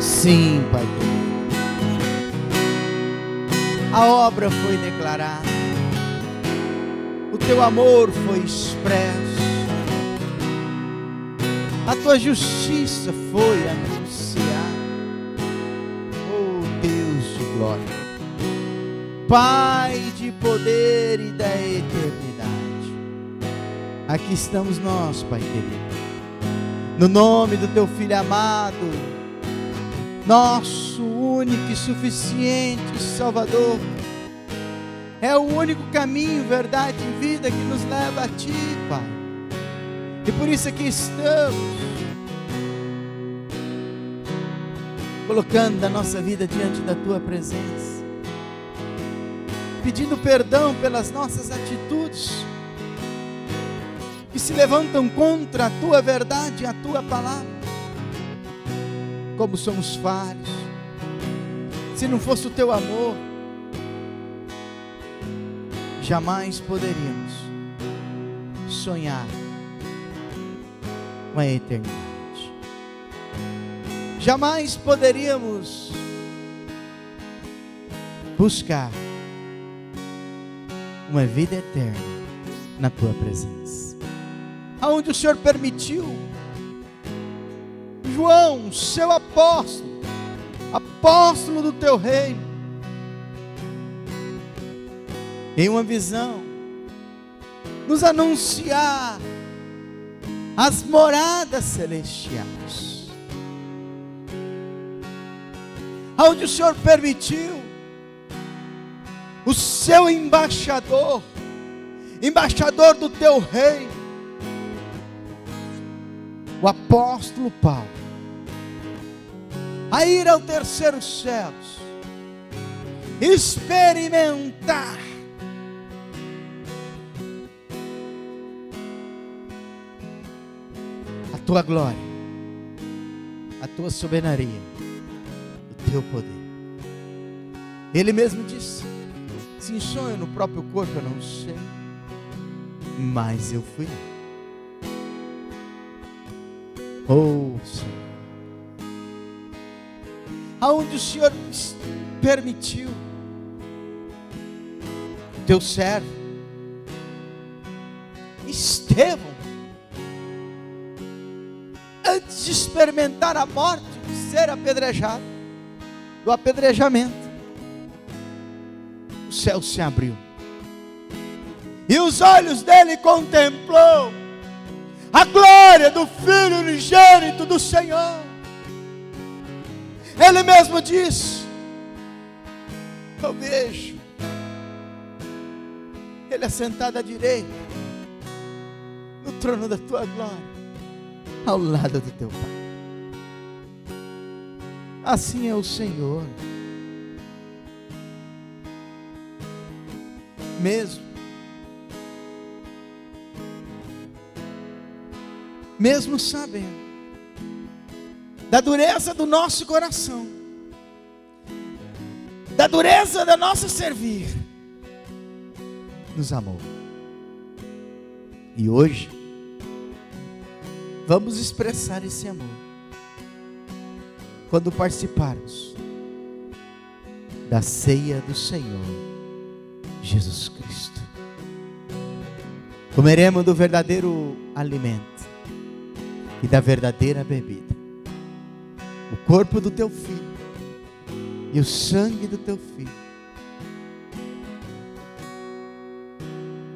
Sim, Pai querido. A obra foi declarada, o teu amor foi expresso, a tua justiça foi anunciada. Oh Deus de glória, Pai de poder e da eternidade, aqui estamos nós, Pai querido, no nome do teu Filho amado, nosso único e suficiente Salvador. É o único caminho, verdade e vida que nos leva a Ti, Pai. E por isso aqui estamos, colocando a nossa vida diante da Tua presença, pedindo perdão pelas nossas atitudes que se levantam contra a Tua verdade e a Tua palavra. Como somos falhos, se não fosse o Teu amor, jamais poderíamos sonhar com a eternidade, jamais poderíamos buscar uma vida eterna na Tua presença, aonde o Senhor permitiu João, seu apóstolo, apóstolo do Teu reino, em uma visão, nos anunciar as moradas celestiais, aonde o Senhor permitiu o seu embaixador, embaixador do Teu reino, o apóstolo Paulo, a ir ao terceiro céu, experimentar a Tua glória, a Tua soberania, o Teu poder. Ele mesmo disse: se em sonho no próprio corpo eu não sei, mas eu fui. Oh Senhor, aonde o Senhor permitiu Teu servo Estevão, antes de experimentar a morte, de ser apedrejado, do apedrejamento, o céu se abriu e os olhos dele contemplou a glória do Filho unigênito do Senhor. Ele mesmo disse: eu vejo Ele assentado à direita, no trono da Tua glória, ao lado do Teu Pai. Assim é o Senhor. Mesmo sabendo da dureza do nosso coração, da dureza da nossa servir, nos amou. E hoje vamos expressar esse amor quando participarmos da ceia do Senhor Jesus Cristo. Comeremos do verdadeiro alimento e da verdadeira bebida, o corpo do Teu Filho e o sangue do Teu Filho,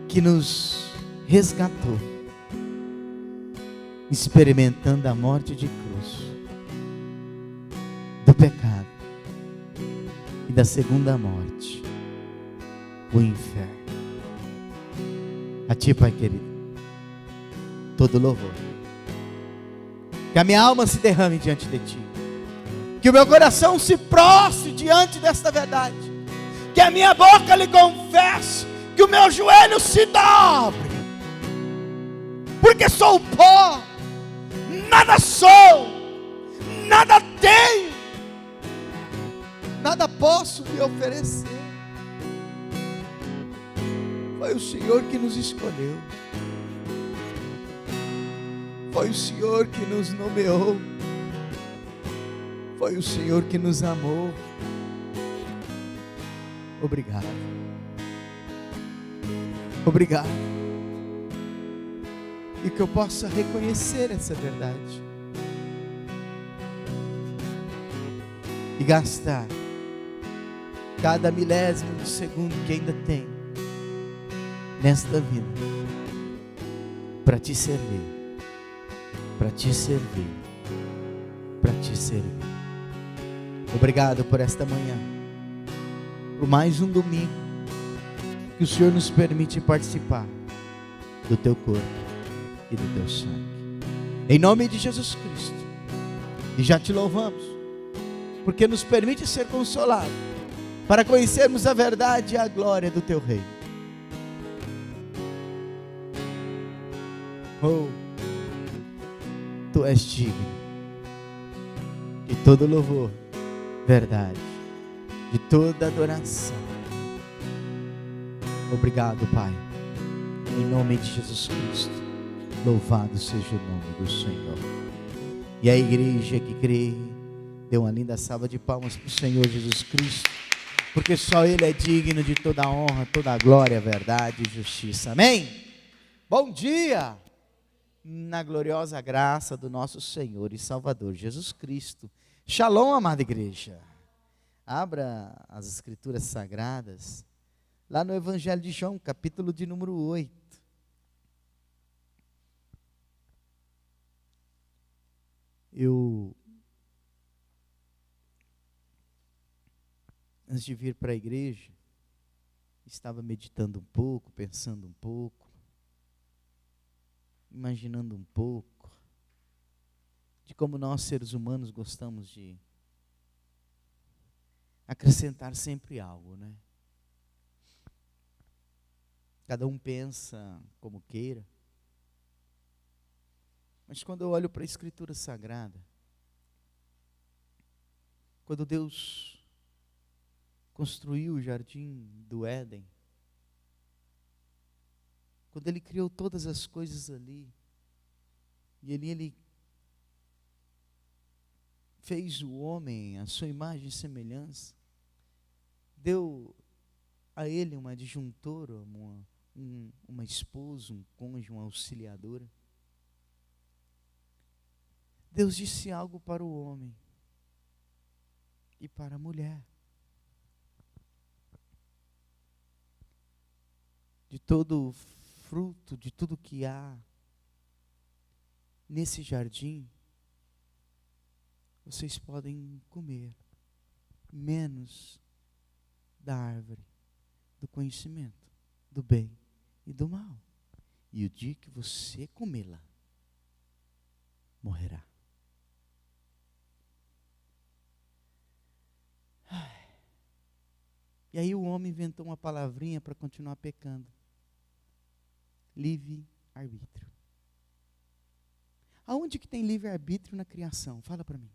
que nos resgatou, experimentando a morte de cruz, do pecado e da segunda morte, o inferno. A Ti, Pai querido, todo louvor. Que a minha alma se derrame diante de Ti, que o meu coração se prostre diante desta verdade, que a minha boca lhe confesse, que o meu joelho se dobre, porque sou pó, nada sou, nada tenho, nada posso lhe oferecer. Foi o Senhor que nos escolheu, foi o Senhor que nos nomeou, foi Foi o Senhor que nos amou. Obrigado. Obrigado. E que eu possa reconhecer essa verdade. E gastar cada milésimo de segundo que ainda tem nesta vida para te servir, para te servir, para te servir. Obrigado por esta manhã, por mais um domingo que o Senhor nos permite participar do teu corpo e do teu sangue. Em nome de Jesus Cristo. E já te louvamos, porque nos permite ser consolados para conhecermos a verdade e a glória do teu reino. Oh, tu és digno de todo louvor, verdade, de toda adoração. Obrigado, Pai, em nome de Jesus Cristo. Louvado seja o nome do Senhor. E a igreja que crê, dê uma linda salva de palmas para o Senhor Jesus Cristo, porque só Ele é digno de toda a honra, toda a glória, verdade e justiça. Amém? Bom dia! Na gloriosa graça do nosso Senhor e Salvador Jesus Cristo. Shalom, amada igreja. Abra as Escrituras Sagradas, lá no Evangelho de João, capítulo de número 8. Antes de vir para a igreja, estava meditando um pouco, pensando um pouco, imaginando um pouco, de como nós seres humanos gostamos de acrescentar sempre algo, né? Cada um pensa como queira, mas quando eu olho para a Escritura Sagrada, quando Deus construiu o jardim do Éden, quando Ele criou todas as coisas ali, e Ele fez o homem à sua imagem e semelhança, deu a ele uma adjuntora, uma esposa, um cônjuge, uma auxiliadora. Deus disse algo para o homem e para a mulher. De todo fruto, de tudo que há nesse jardim, vocês podem comer, menos da árvore do conhecimento, do bem e do mal. E o dia que você comê-la, morrerá. E aí o homem inventou uma palavrinha para continuar pecando. Livre-arbítrio. Aonde que tem livre-arbítrio na criação? Fala para mim.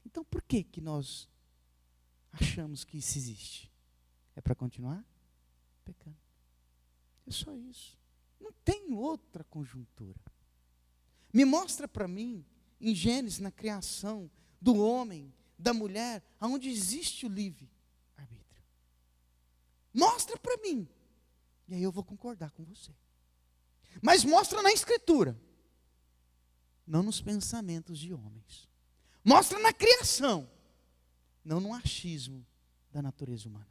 Então por que nós achamos que isso existe? É para continuar pecando. É só isso. Não tem outra conjuntura. Me mostra para mim, em Gênesis, na criação do homem, da mulher, aonde existe o livre-arbítrio. Mostra para mim. E aí eu vou concordar com você. Mas mostra na Escritura. Não nos pensamentos de homens. Mostra na criação. Não no achismo da natureza humana.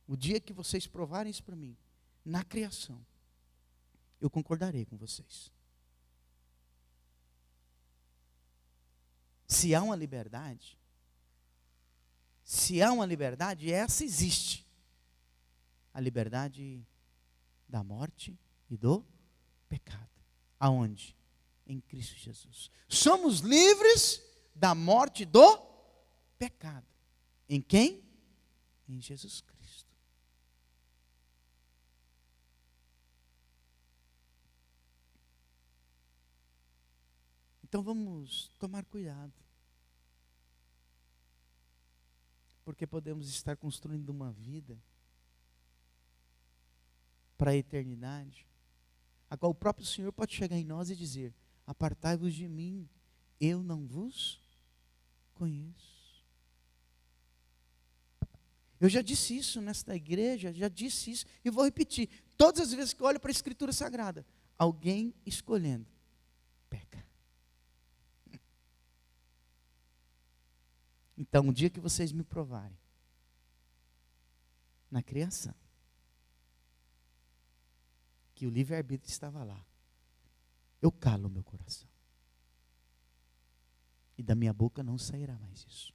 O dia que vocês provarem isso para mim, na criação, eu concordarei com vocês. Se há uma liberdade, essa existe. A liberdade da morte e do pecado. Aonde? Em Cristo Jesus. Somos livres da morte e do pecado. Em quem? Em Jesus Cristo. Então vamos tomar cuidado. Porque podemos estar construindo uma vida para a eternidade, a qual o próprio Senhor pode chegar em nós e dizer: apartai-vos de mim, eu não vos conheço. Eu já disse isso nesta igreja, já disse isso, e vou repetir. Todas as vezes que eu olho para a Escritura Sagrada, alguém escolhendo, peca. Então, um dia que vocês me provarem, na criação, que o livre-arbítrio estava lá, eu calo o meu coração. E da minha boca não sairá mais isso.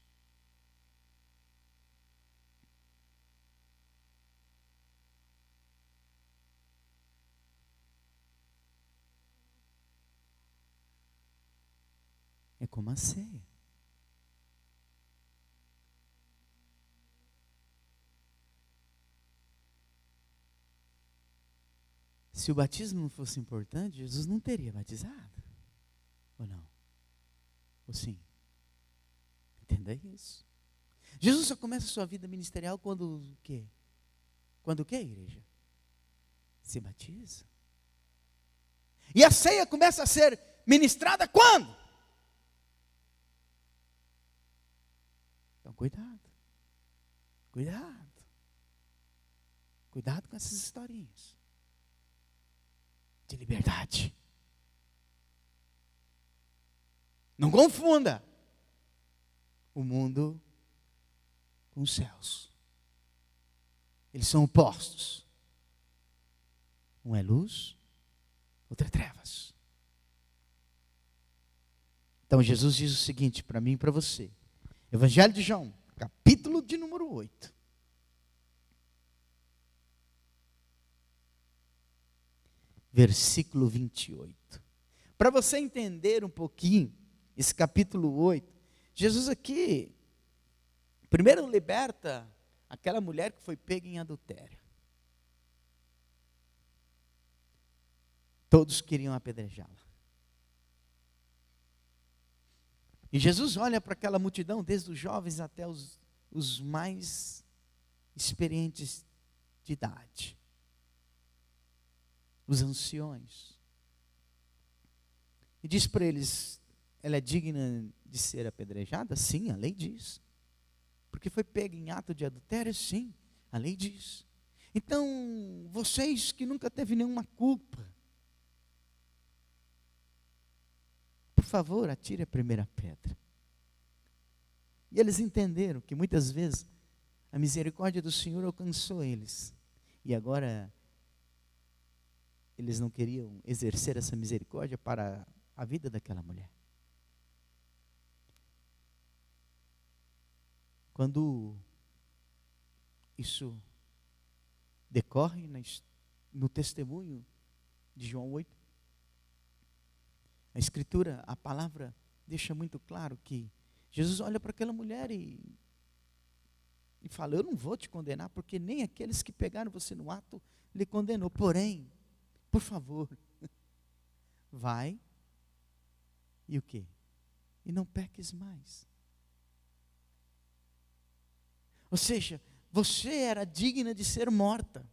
É como a ceia. Se o batismo não fosse importante, Jesus não teria batizado. Ou não? Ou sim? Entenda isso. Jesus só começa a sua vida ministerial quando o quê? Quando o quê, igreja? Se batiza. E a ceia começa a ser ministrada quando? Então cuidado. Cuidado. Cuidado com essas historinhas de liberdade. Não confunda o mundo com os céus. Eles são opostos. Um é luz, outro é trevas. Então Jesus diz o seguinte para mim e para você. Evangelho de João, capítulo de número 8. Versículo 28. Para você entender um pouquinho esse capítulo 8, Jesus aqui, primeiro liberta aquela mulher que foi pega em adultério. Todos queriam apedrejá-la. E Jesus olha para aquela multidão, desde os jovens até os mais experientes de idade. Os anciões. E diz para eles, ela é digna de ser apedrejada? Sim, a lei diz. Porque foi pega em ato de adultério? Sim, a lei diz. Então, vocês que nunca teve nenhuma culpa, por favor, atire a primeira pedra. E eles entenderam que muitas vezes a misericórdia do Senhor alcançou eles. E agora eles não queriam exercer essa misericórdia para a vida daquela mulher. Quando isso decorre no testemunho de João 8, a Escritura, a palavra deixa muito claro que Jesus olha para aquela mulher e fala, eu não vou te condenar, porque nem aqueles que pegaram você no ato lhe condenou. Porém, por favor, vai e o quê? E não peques mais. Ou seja, você era digna de ser morta.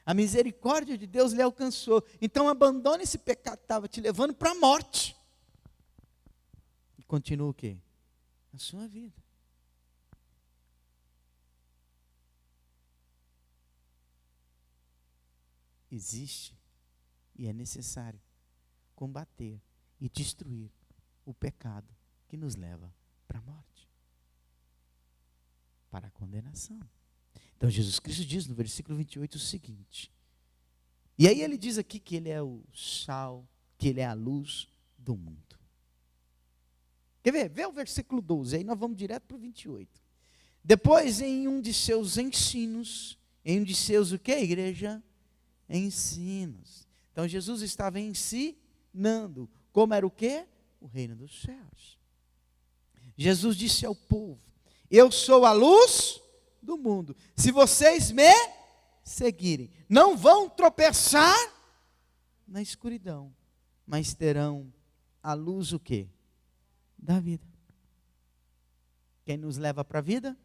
A misericórdia de Deus lhe alcançou. Então abandone esse pecado que estava te levando para a morte. E continua o quê? A sua vida. Existe e é necessário combater e destruir o pecado que nos leva para a morte, para a condenação. Então Jesus Cristo diz no versículo 28 o seguinte, e aí ele diz aqui que ele é o sal, que ele é a luz do mundo. Quer ver? Vê o versículo 12, aí nós vamos direto para o 28. Depois, em um de seus ensinos, em um de seus o que, igreja? Ensinos. Então Jesus estava ensinando como era o quê? O reino dos céus. Jesus disse ao povo, eu sou a luz do mundo. Se vocês me seguirem, não vão tropeçar na escuridão, mas terão a luz o quê? Da vida. Quem nos leva para a vida?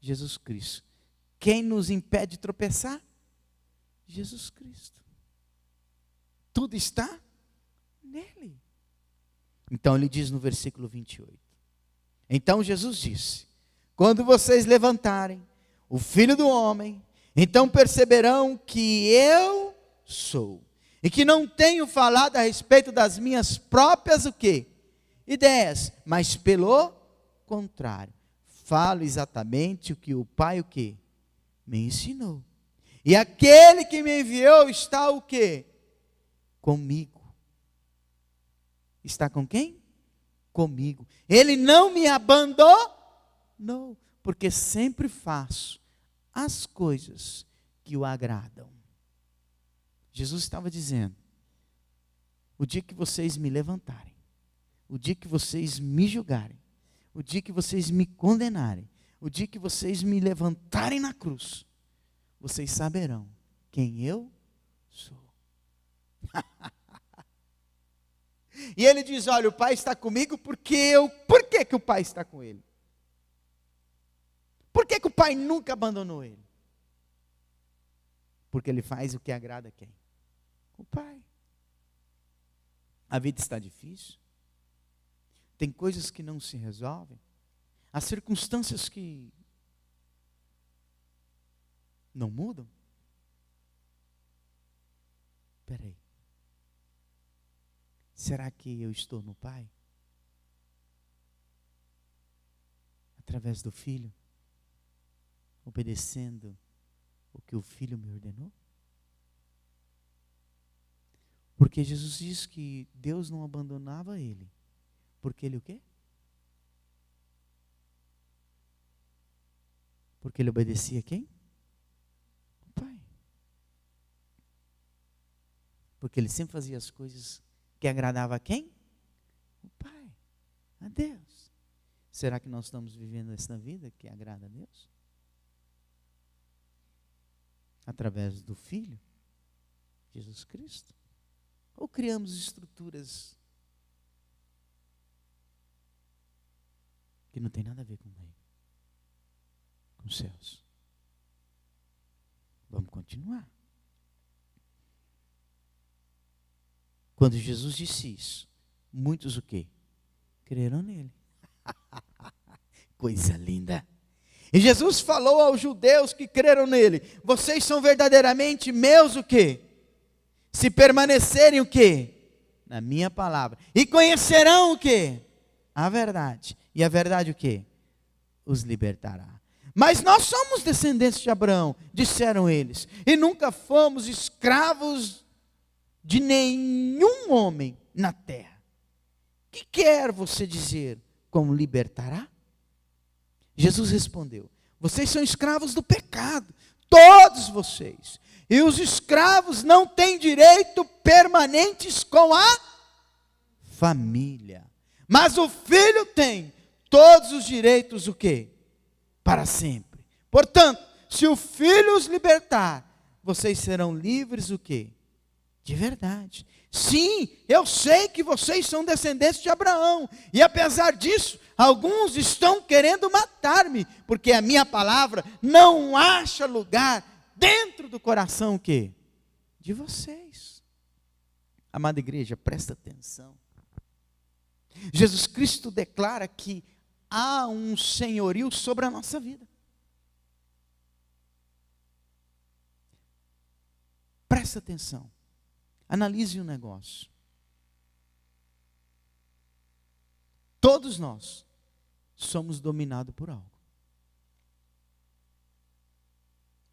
Jesus Cristo. Quem nos impede de tropeçar? Jesus Cristo. Tudo está nele. Então ele diz no versículo 28. Então Jesus disse: quando vocês levantarem o Filho do Homem, então perceberão que eu sou. E que não tenho falado a respeito das minhas próprias o quê? Ideias, mas pelo contrário, falo exatamente o que o Pai o quê? Me ensinou. E aquele que me enviou está o quê? Comigo. Está com quem? Comigo. Ele não me abandonou, porque sempre faço as coisas que o agradam. Jesus estava dizendo: o dia que vocês me levantarem, o dia que vocês me julgarem, o dia que vocês me condenarem, o dia que vocês me levantarem na cruz, vocês saberão quem eu sou. E ele diz: olha, o Pai está comigo porque por que que o Pai está com ele? Por que que o Pai nunca abandonou ele? Porque ele faz o que agrada a quem? O Pai. A vida está difícil. Tem coisas que não se resolvem. Há circunstâncias que não mudam. Espera aí. Será que eu estou no Pai? Através do Filho? Obedecendo o que o Filho me ordenou? Porque Jesus diz que Deus não abandonava ele. Porque ele o quê? Porque ele obedecia a quem? O Pai. Porque ele sempre fazia as coisas que agradavam a quem? O Pai. A Deus. Será que nós estamos vivendo essa vida que agrada a Deus? Através do Filho, Jesus Cristo? Ou criamos estruturas que não tem nada a ver com o reino, com os céus? Vamos continuar. Quando Jesus disse isso, muitos o quê? Creram nele. Coisa linda. E Jesus falou aos judeus que creram nele: vocês são verdadeiramente meus o quê? Se permanecerem o quê? Na minha palavra. E conhecerão o quê? A verdade. E a verdade o quê? Os libertará. Mas nós somos descendentes de Abraão, disseram eles, e nunca fomos escravos de nenhum homem na terra. O que quer você dizer com libertará? Jesus respondeu: vocês são escravos do pecado, todos vocês. E os escravos não têm direito permanentes com a família. Mas o filho tem todos os direitos o quê? Para sempre. Portanto, se o filho os libertar, vocês serão livres o quê? De verdade. Sim, eu sei que vocês são descendentes de Abraão. E apesar disso, alguns estão querendo matar-me, porque a minha palavra não acha lugar dentro do coração o quê? De vocês. Amada igreja, presta atenção. Jesus Cristo declara que há um senhorio sobre a nossa vida. Presta atenção. Analise um negócio. Todos nós somos dominados por algo.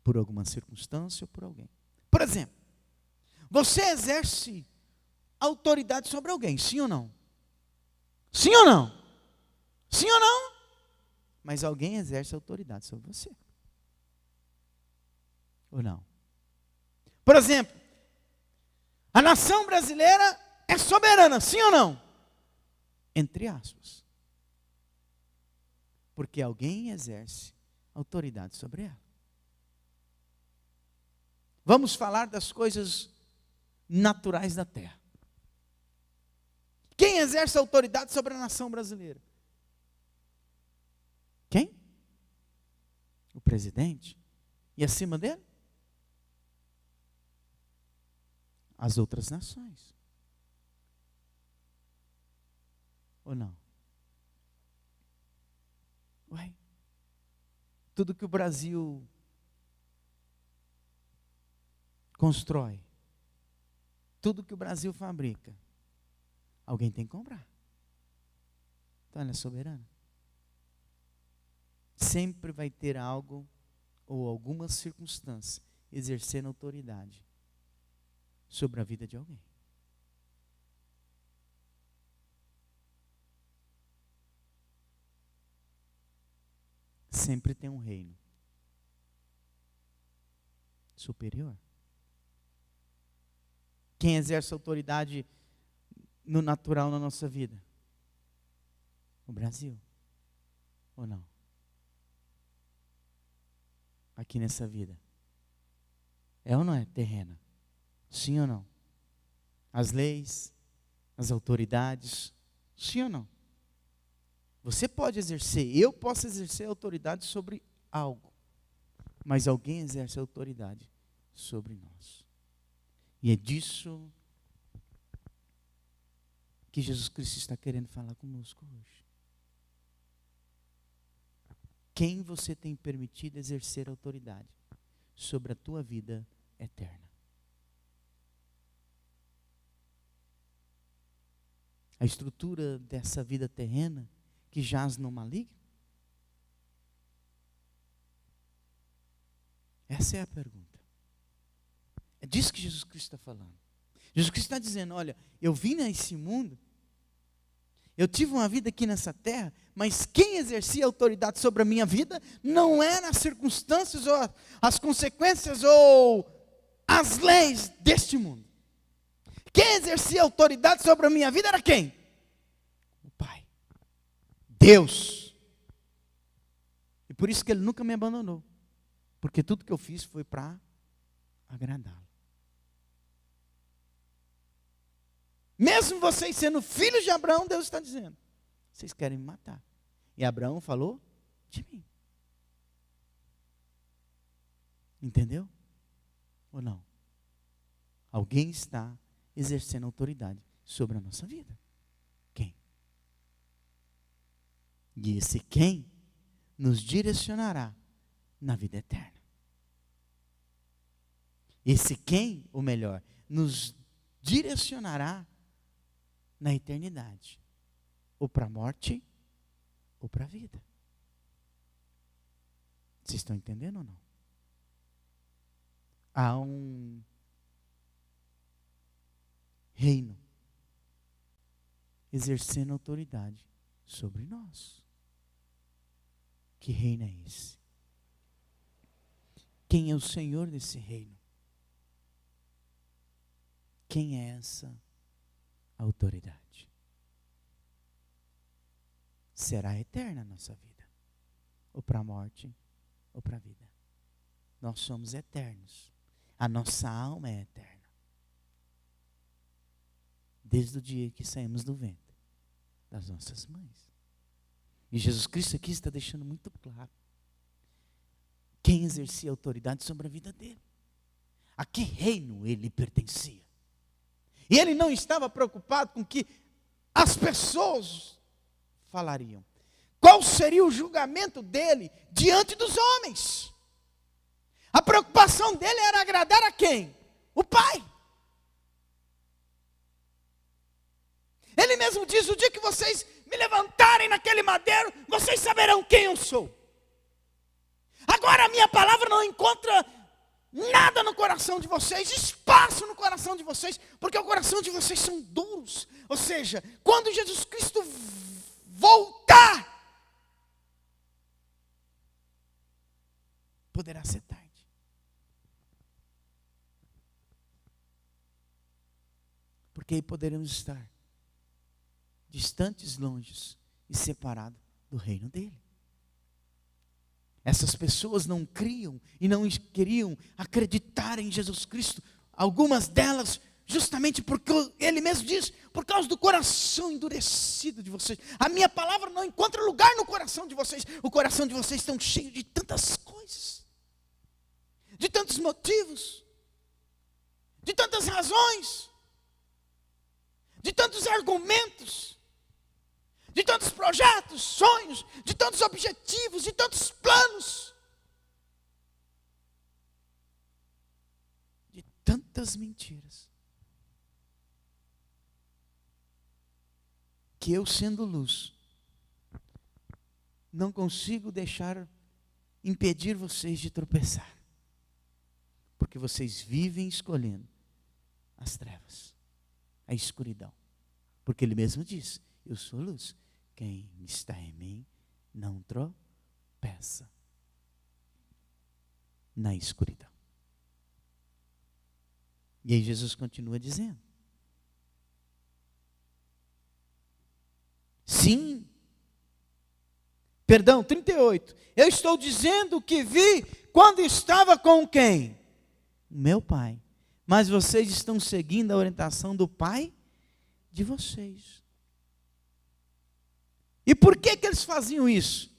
Por alguma circunstância ou por alguém. Por exemplo, você exerce autoridade sobre alguém, sim ou não? Sim ou não? Sim ou não? Mas alguém exerce autoridade sobre você. Ou não? Por exemplo, a nação brasileira é soberana, sim ou não? Entre aspas. Porque alguém exerce autoridade sobre ela. Vamos falar das coisas naturais da terra. Quem exerce autoridade sobre a nação brasileira? Quem? O presidente. E acima dele? As outras nações. Ou não? Tudo que o Brasil constrói, tudo que o Brasil fabrica, alguém tem que comprar. Então ela é soberana. Sempre vai ter algo ou alguma circunstância exercendo autoridade sobre a vida de alguém. Sempre tem um reino superior. Quem exerce autoridade no natural na nossa vida? O Brasil. Ou não? Aqui nessa vida. É ou não é terrena? Sim ou não? As leis, as autoridades, sim ou não? Você pode exercer, eu posso exercer autoridade sobre algo, mas alguém exerce autoridade sobre nós. E é disso que Jesus Cristo está querendo falar conosco hoje. Quem você tem permitido exercer autoridade sobre a tua vida eterna? A estrutura dessa vida terrena que jaz no maligno? Essa é a pergunta. É disso que Jesus Cristo está falando. Jesus Cristo está dizendo, olha, eu vim nesse mundo, eu tive uma vida aqui nessa terra, mas quem exercia autoridade sobre a minha vida não eram as circunstâncias ou as consequências ou as leis deste mundo. Quem exercia autoridade sobre a minha vida era quem? O Pai. Deus. E por isso que Ele nunca me abandonou. Porque tudo que eu fiz foi para agradá-lo. Mesmo vocês sendo filhos de Abraão, Deus está dizendo, vocês querem me matar. E Abraão falou de mim. Entendeu? Ou não? Alguém está exercendo autoridade sobre a nossa vida. Quem? E esse quem nos direcionará na vida eterna. Esse quem, ou melhor, nos direcionará na eternidade. Ou para a morte, ou para a vida. Vocês estão entendendo ou não? Há um reino exercendo autoridade sobre nós. Que reino é esse? Quem é o Senhor desse reino? Quem é essa autoridade? Será eterna a nossa vida? Ou para a morte, ou para a vida? Nós somos eternos. A nossa alma é eterna. Desde o dia que saímos do ventre das nossas mães. E Jesus Cristo aqui está deixando muito claro quem exercia autoridade sobre a vida dele. A que reino ele pertencia. E ele não estava preocupado com o que as pessoas falariam. Qual seria o julgamento dele diante dos homens? A preocupação dele era agradar a quem? O Pai. Ele mesmo diz, o dia que vocês me levantarem naquele madeiro, vocês saberão quem eu sou. Agora a minha palavra não encontra nada no coração de vocês, espaço no coração de vocês, porque o coração de vocês são duros. Ou seja, quando Jesus Cristo voltar, poderá ser tarde. Porque aí poderemos estar distantes, longes e separados do reino dele. Essas pessoas não criam e não queriam acreditar em Jesus Cristo. Algumas delas, justamente porque ele mesmo diz, por causa do coração endurecido de vocês. A minha palavra não encontra lugar no coração de vocês. O coração de vocês está cheio de tantas coisas, de tantos motivos, de tantas razões, de tantos argumentos, de tantos projetos, sonhos, de tantos objetivos, de tantos planos. tantas mentiras que eu, sendo luz, não consigo impedir vocês de tropeçar, porque vocês vivem escolhendo as trevas, a escuridão, porque Ele mesmo diz: eu sou luz, quem está em mim não tropeça na escuridão. E aí Jesus continua dizendo: sim, perdão, 38, eu estou dizendo que vi quando estava com quem? Meu Pai. Mas vocês estão seguindo a orientação do pai de vocês. E por que eles faziam isso?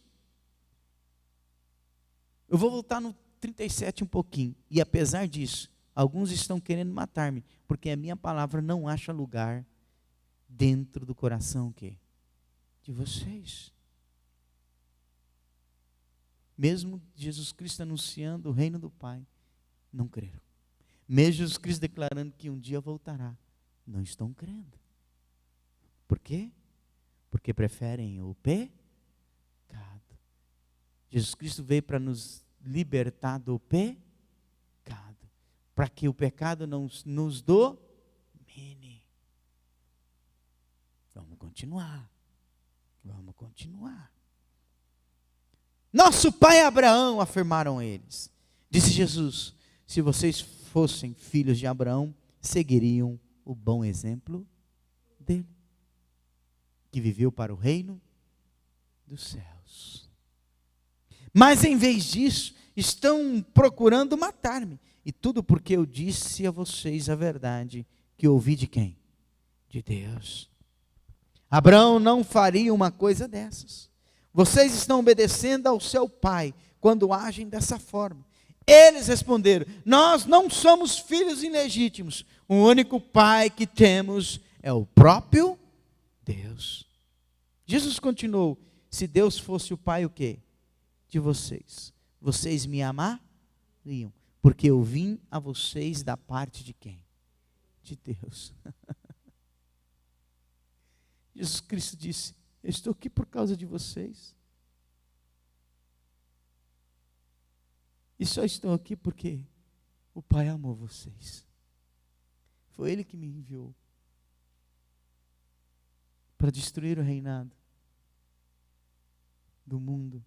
Eu vou voltar no 37 um pouquinho. E apesar disso, alguns estão querendo matar-me, porque a minha palavra não acha lugar dentro do coração de vocês. Mesmo Jesus Cristo anunciando o reino do Pai, não creram. Mesmo Jesus Cristo declarando que um dia voltará, não estão crendo. Por quê? Porque preferem o pecado. Jesus Cristo veio para nos libertar do pecado, para que o pecado não nos domine. Vamos continuar. Nosso pai Abraão, afirmaram eles. Disse Jesus: se vocês fossem filhos de Abraão, seguiriam o bom exemplo dele, que viveu para o reino dos céus. Mas em vez disso, estão procurando matar-me. E tudo porque eu disse a vocês a verdade que ouvi de quem? De Deus. Abraão não faria uma coisa dessas. Vocês estão obedecendo ao seu pai quando agem dessa forma. Eles responderam: nós não somos filhos ilegítimos. O único pai que temos é o próprio Deus. Jesus continuou: se Deus fosse o pai o quê? De vocês. Vocês me amariam, porque eu vim a vocês da parte de quem? De Deus. Jesus Cristo disse: eu estou aqui por causa de vocês. E só estou aqui porque o Pai amou vocês. Foi Ele que me enviou para destruir o reinado do mundo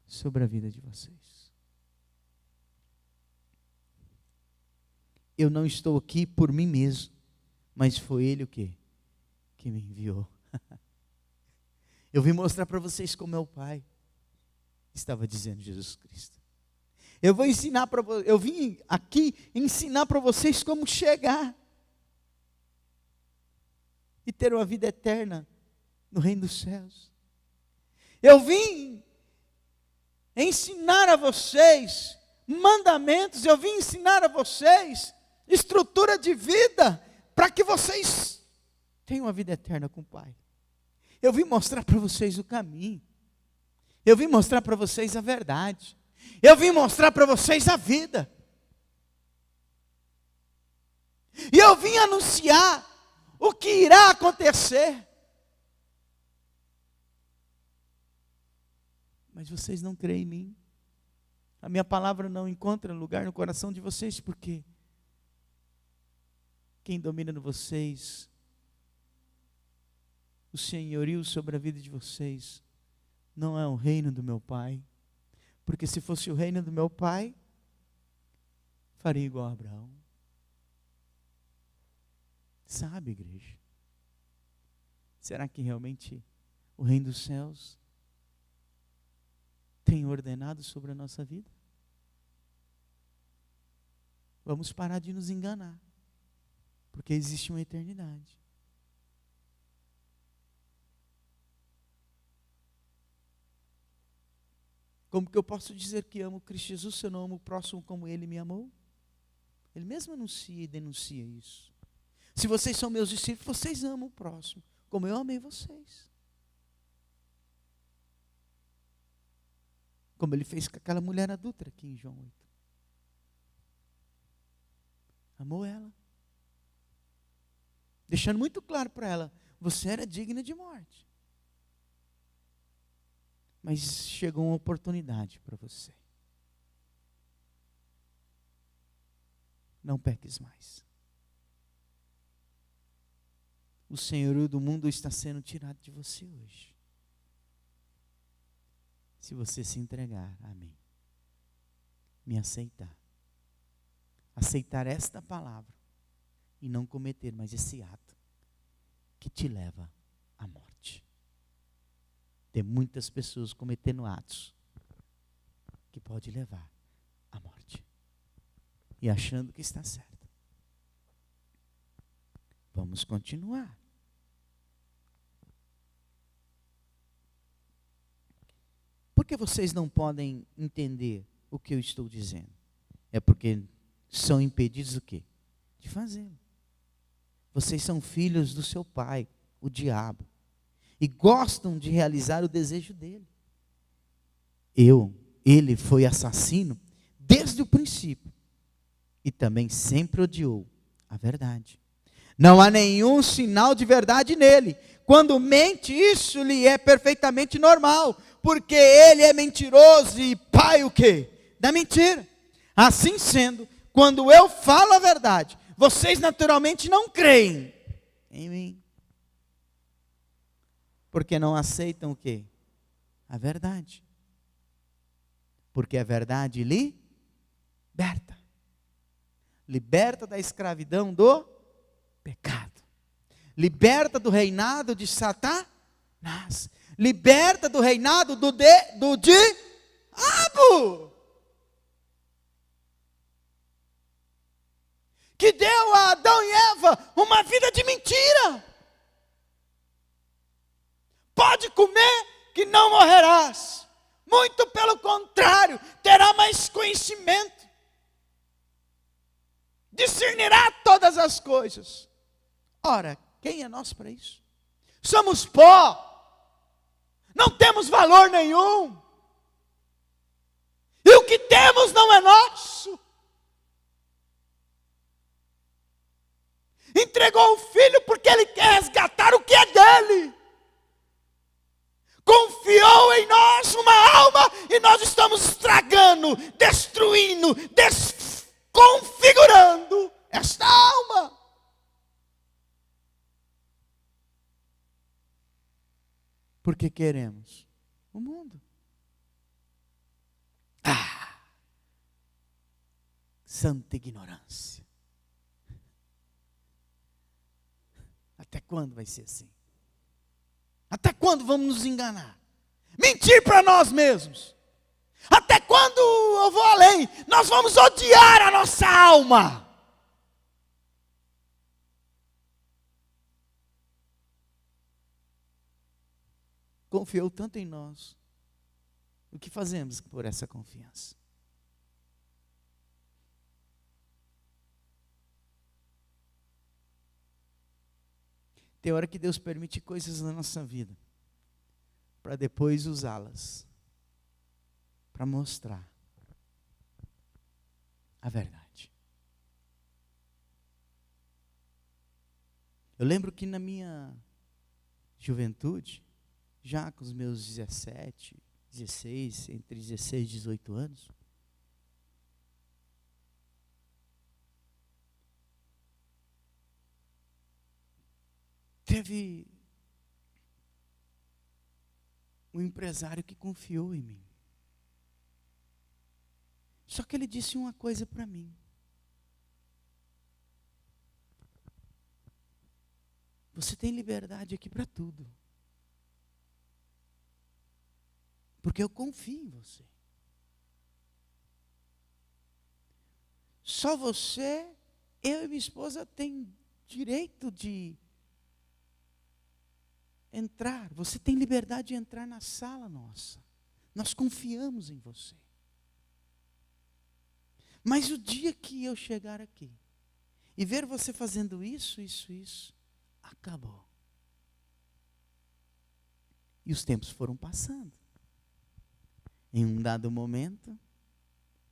sobre a vida de vocês. Eu não estou aqui por mim mesmo, mas foi Ele o quê? Que me enviou. Eu vim mostrar para vocês como é o Pai, estava dizendo Jesus Cristo. Eu vim aqui ensinar para vocês como chegar e ter uma vida eterna no reino dos céus. Eu vim ensinar a vocês mandamentos, eu vim ensinar a vocês estrutura de vida para que vocês tenham uma vida eterna com o Pai. Eu vim mostrar para vocês o caminho. Eu vim mostrar para vocês a verdade. Eu vim mostrar para vocês a vida. E eu vim anunciar o que irá acontecer. Mas vocês não creem em mim. A minha palavra não encontra lugar no coração de vocês, porque quem domina de vocês, o senhorio sobre a vida de vocês, não é o reino do meu Pai. Porque se fosse o reino do meu Pai, faria igual a Abraão. Sabe, igreja? Será que realmente o reino dos céus tem ordenado sobre a nossa vida? Vamos parar de nos enganar, porque existe uma eternidade. Como que eu posso dizer que amo Cristo Jesus se eu não amo o próximo como Ele me amou? Ele mesmo anuncia e denuncia isso. Se vocês são meus discípulos, vocês amam o próximo como eu amei vocês. Como Ele fez com aquela mulher adúltera aqui em João 8. Amou ela. Deixando muito claro para ela, você era digna de morte. Mas chegou uma oportunidade para você. Não peques mais. O senhorio do mundo está sendo tirado de você hoje. Se você se entregar a mim, me aceitar. Aceitar esta palavra e não cometer mais esse ato que te leva à morte. Tem muitas pessoas cometendo atos que pode levar à morte e achando que está certo. Vamos continuar. Por que vocês não podem entender o que eu estou dizendo? É porque são impedidos o quê? De fazê-lo. Vocês são filhos do seu pai, o diabo, e gostam de realizar o desejo dele. Ele foi assassino desde o princípio e também sempre odiou a verdade. Não há nenhum sinal de verdade nele. Quando mente, isso lhe é perfeitamente normal, porque ele é mentiroso e pai o quê? Da mentira. Assim sendo, quando eu falo a verdade, vocês naturalmente não creem em mim. Porque não aceitam o quê? A verdade. Porque a verdade liberta. Liberta da escravidão do pecado. Liberta do reinado de Satanás. Liberta do reinado do diabo. Que deu a Adão e Eva uma vida de mentira. Pode comer que não morrerás. Muito pelo contrário, terá mais conhecimento. Discernirá todas as coisas. Ora, quem é nós para isso? Somos pó. Não temos valor nenhum. E o que temos não é nosso. Entregou o filho porque ele quer resgatar o que é dele. Confiou em nós uma alma e nós estamos estragando, destruindo, desconfigurando esta alma. Porque queremos o mundo. Santa ignorância. Até quando vai ser assim? Até quando vamos nos enganar? Mentir para nós mesmos? Até quando, eu vou além, nós vamos odiar a nossa alma? Confiou tanto em nós. O que fazemos por essa confiança? Tem hora que Deus permite coisas na nossa vida para depois usá-las para mostrar a verdade. Eu lembro que na minha juventude, já com os meus 17, 16, entre 16 e 18 anos, teve um empresário que confiou em mim. Só que ele disse uma coisa para mim. Você tem liberdade aqui para tudo. Porque eu confio em você. Só você, eu e minha esposa tem direito de entrar. Você tem liberdade de entrar na sala nossa. Nós confiamos em você. Mas o dia que eu chegar aqui e ver você fazendo isso, acabou. E os tempos foram passando. Em um dado momento,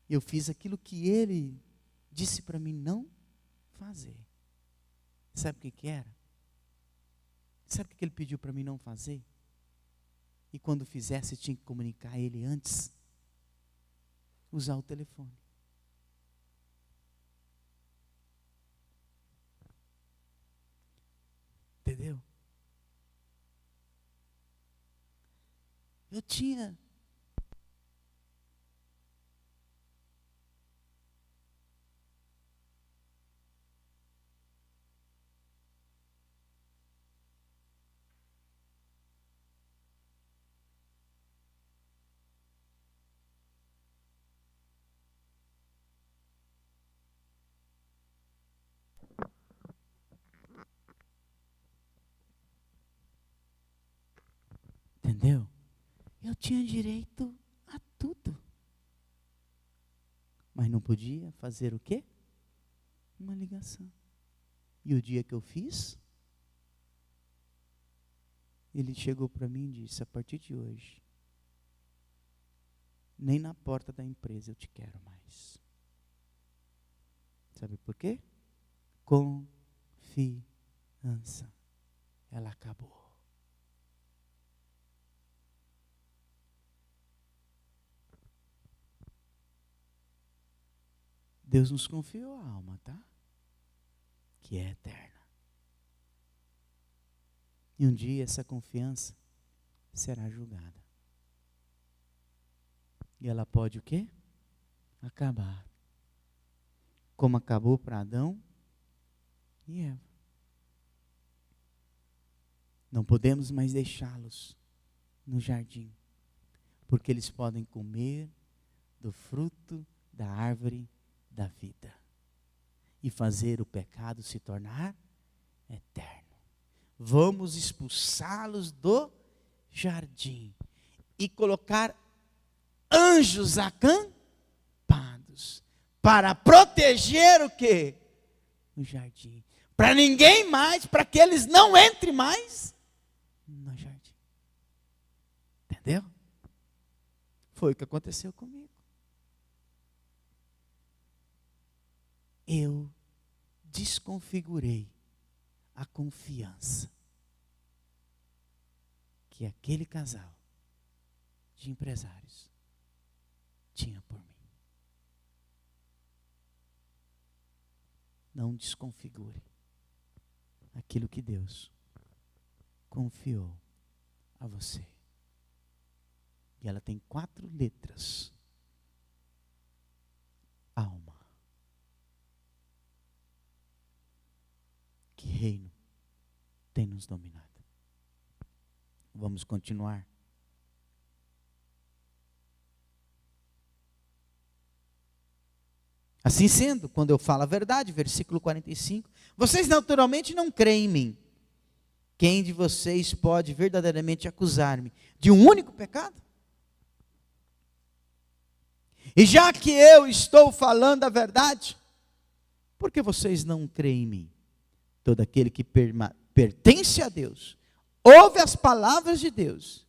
eu fiz aquilo que ele disse para mim não fazer. Sabe o que era? Sabe o que ele pediu para mim não fazer? E quando fizesse, tinha que comunicar a ele antes. Usar o telefone. Entendeu? Eu tinha entendeu? Eu tinha direito a tudo. Mas não podia fazer o quê? Uma ligação. E o dia que eu fiz, ele chegou para mim e disse: a partir de hoje, nem na porta da empresa eu te quero mais. Sabe por quê? Confiança. Ela acabou. Deus nos confiou a alma, tá? Que é eterna. E um dia essa confiança será julgada. E ela pode o quê? Acabar. Como acabou para Adão e Eva. Não podemos mais deixá-los no jardim, porque eles podem comer do fruto da árvore da vida e fazer o pecado se tornar eterno. Vamos expulsá-los do jardim e colocar anjos acampados para proteger o quê? O jardim. Para ninguém mais, para que eles não entrem mais no jardim. Entendeu? Foi o que aconteceu comigo. Eu desconfigurei a confiança que aquele casal de empresários tinha por mim. Não desconfigure aquilo que Deus confiou a você. E ela tem 4 letras. Alma. Que reino tem nos dominado? Vamos continuar. Assim sendo, quando eu falo a verdade, versículo 45, vocês naturalmente não creem em mim. Quem de vocês pode verdadeiramente acusar-me de um único pecado? E já que eu estou falando a verdade, por que vocês não creem em mim? Todo aquele que pertence a Deus, ouve as palavras de Deus,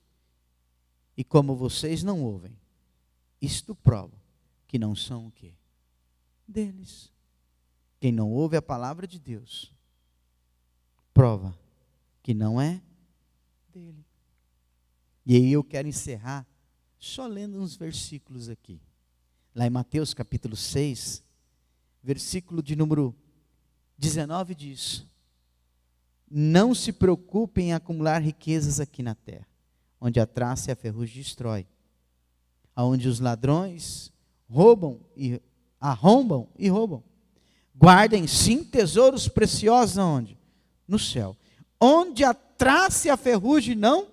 e como vocês não ouvem, isto prova que não são o quê? Deles. Quem não ouve a palavra de Deus, prova que não é dele. E aí eu quero encerrar só lendo uns versículos aqui. Lá em Mateus capítulo 6, versículo de número 19 diz: não se preocupem em acumular riquezas aqui na terra, onde a traça e a ferrugem destrói, aonde os ladrões arrombam e roubam. Guardem sim tesouros preciosos aonde? No céu, onde a traça e a ferrugem não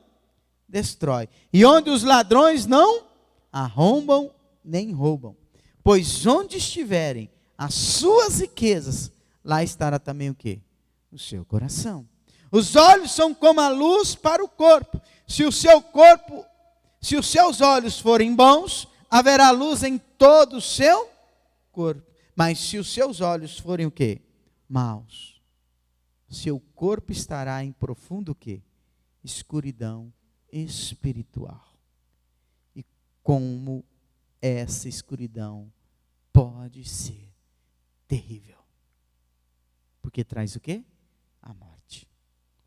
destrói, e onde os ladrões não arrombam nem roubam. Pois onde estiverem as suas riquezas, lá estará também o quê? O seu coração. Os olhos são como a luz para o corpo. Se os seus olhos forem bons, haverá luz em todo o seu corpo. Mas se os seus olhos forem o quê? Maus, seu corpo estará em profundo o quê? Escuridão espiritual. E como essa escuridão pode ser terrível. Porque traz o quê? A morte.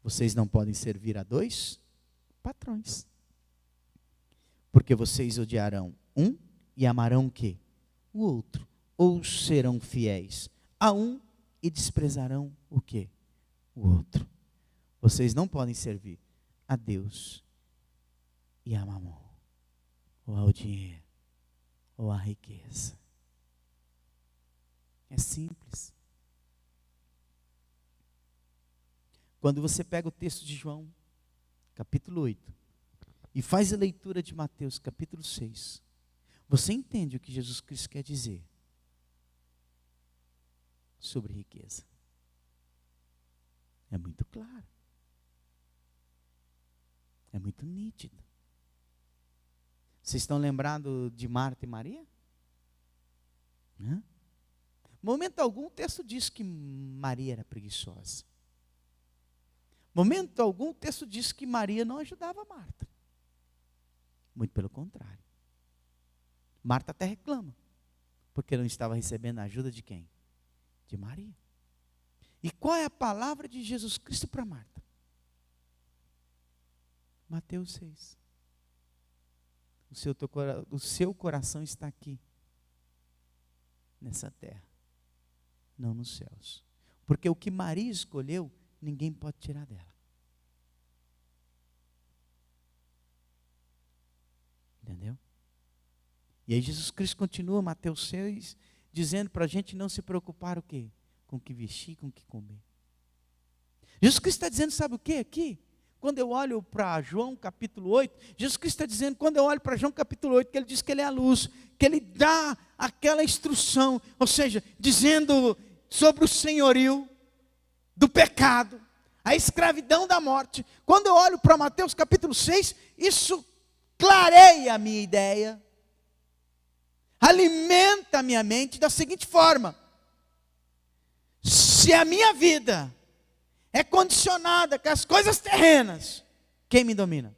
Vocês não podem servir a dois patrões. Porque vocês odiarão um e amarão o quê? O outro. Ou serão fiéis a um e desprezarão o quê? O outro. Vocês não podem servir a Deus e a Mamon, ou ao dinheiro, ou à riqueza. É simples. Quando você pega o texto de João, capítulo 8, e faz a leitura de Mateus, capítulo 6, você entende o que Jesus Cristo quer dizer sobre riqueza. É muito claro. É muito nítido. Vocês estão lembrados de Marta e Maria? Momento algum o texto diz que Maria era preguiçosa. Momento algum o texto diz que Maria não ajudava Marta. Muito pelo contrário. Marta até reclama, porque não estava recebendo a ajuda de quem? De Maria. E qual é a palavra de Jesus Cristo para Marta? Mateus 6. O seu coração está aqui, nessa terra, não nos céus. Porque o que Maria escolheu, ninguém pode tirar dela. Entendeu? E aí Jesus Cristo continua, Mateus 6, dizendo para a gente não se preocupar o quê? Com o que vestir, com o que comer. Jesus Cristo está dizendo, sabe o que aqui? Quando eu olho para João capítulo 8, Jesus Cristo está dizendo, quando eu olho para João capítulo 8, que ele diz que ele é a luz, que ele dá aquela instrução, ou seja, dizendo sobre o senhorio do pecado, a escravidão da morte. Quando eu olho para Mateus capítulo 6, isso clareia a minha ideia, alimenta a minha mente da seguinte forma: se a minha vida é condicionada com as coisas terrenas, quem me domina?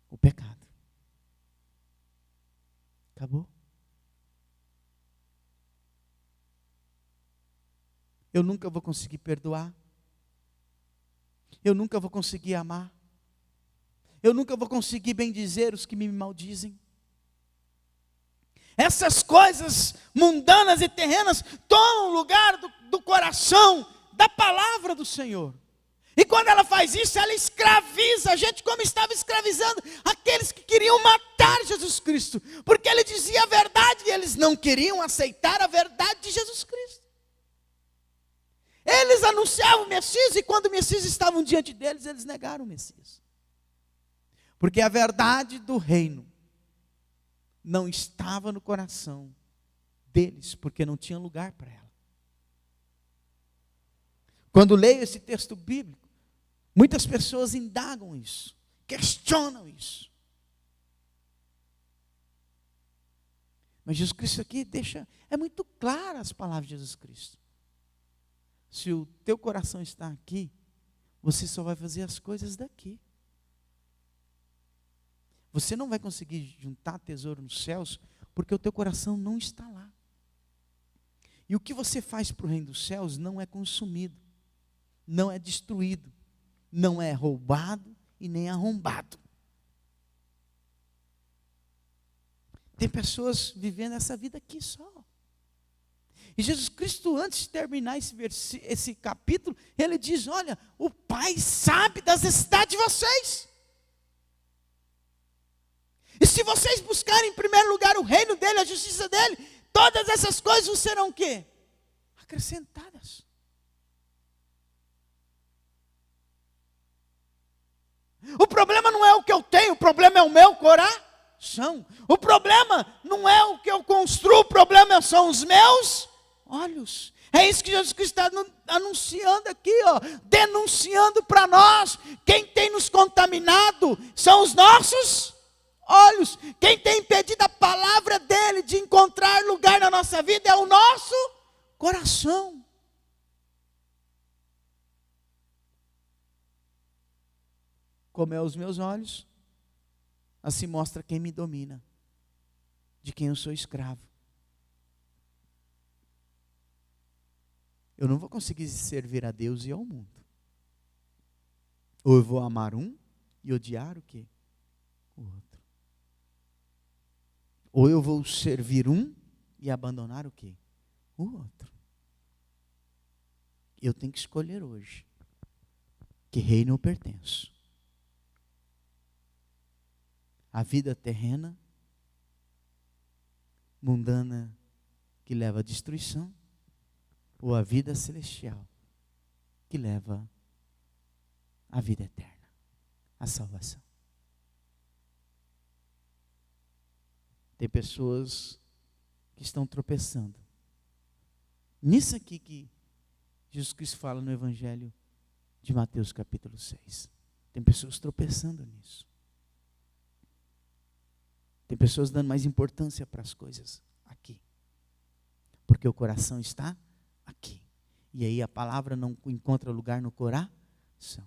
O pecado. Acabou. Eu nunca vou conseguir perdoar. Eu nunca vou conseguir amar. Eu nunca vou conseguir bendizer os que me maldizem. Essas coisas mundanas e terrenas tomam lugar do coração da palavra do Senhor. E quando ela faz isso, ela escraviza a gente como estava escravizando aqueles que queriam matar Jesus Cristo. Porque ele dizia a verdade e eles não queriam aceitar a verdade de Jesus Cristo. Eles anunciavam o Messias e quando o Messias estava diante deles, eles negaram o Messias. Porque a verdade do reino não estava no coração deles, porque não tinha lugar para ela. Quando leio esse texto bíblico, muitas pessoas indagam isso, questionam isso. Mas Jesus Cristo aqui é muito clara as palavras de Jesus Cristo. Se o teu coração está aqui, você só vai fazer as coisas daqui. Você não vai conseguir juntar tesouro nos céus, porque o teu coração não está lá. E o que você faz para o reino dos céus não é consumido, não é destruído, não é roubado e nem arrombado. Tem pessoas vivendo essa vida aqui só. E Jesus Cristo, antes de terminar esse capítulo, ele diz, olha, o Pai sabe das necessidades de vocês. E se vocês buscarem em primeiro lugar o reino dele, a justiça dele, todas essas coisas serão o quê? Acrescentadas. O problema não é o que eu tenho, o problema é o meu coração. O problema não é o que eu construo, o problema são os meus olhos. É isso que Jesus Cristo está anunciando aqui, ó, denunciando para nós. Quem tem nos contaminado são os nossos olhos. Quem tem impedido a palavra dele de encontrar lugar na nossa vida é o nosso coração. Como é os meus olhos, assim mostra quem me domina, de quem eu sou escravo. eu não vou conseguir servir a Deus e ao mundo. Ou eu vou amar um e odiar o quê? O outro. Ou eu vou servir um e abandonar o quê? O outro. Eu tenho que escolher hoje que reino eu pertenço. A vida terrena, mundana, que leva à destruição, ou a vida celestial, que leva à vida eterna, à salvação. Tem pessoas que estão tropeçando nisso aqui que Jesus Cristo fala no Evangelho de Mateus capítulo 6. Tem pessoas tropeçando nisso. Tem pessoas dando mais importância para as coisas aqui. Porque o coração está aqui. E aí a palavra não encontra lugar no coração.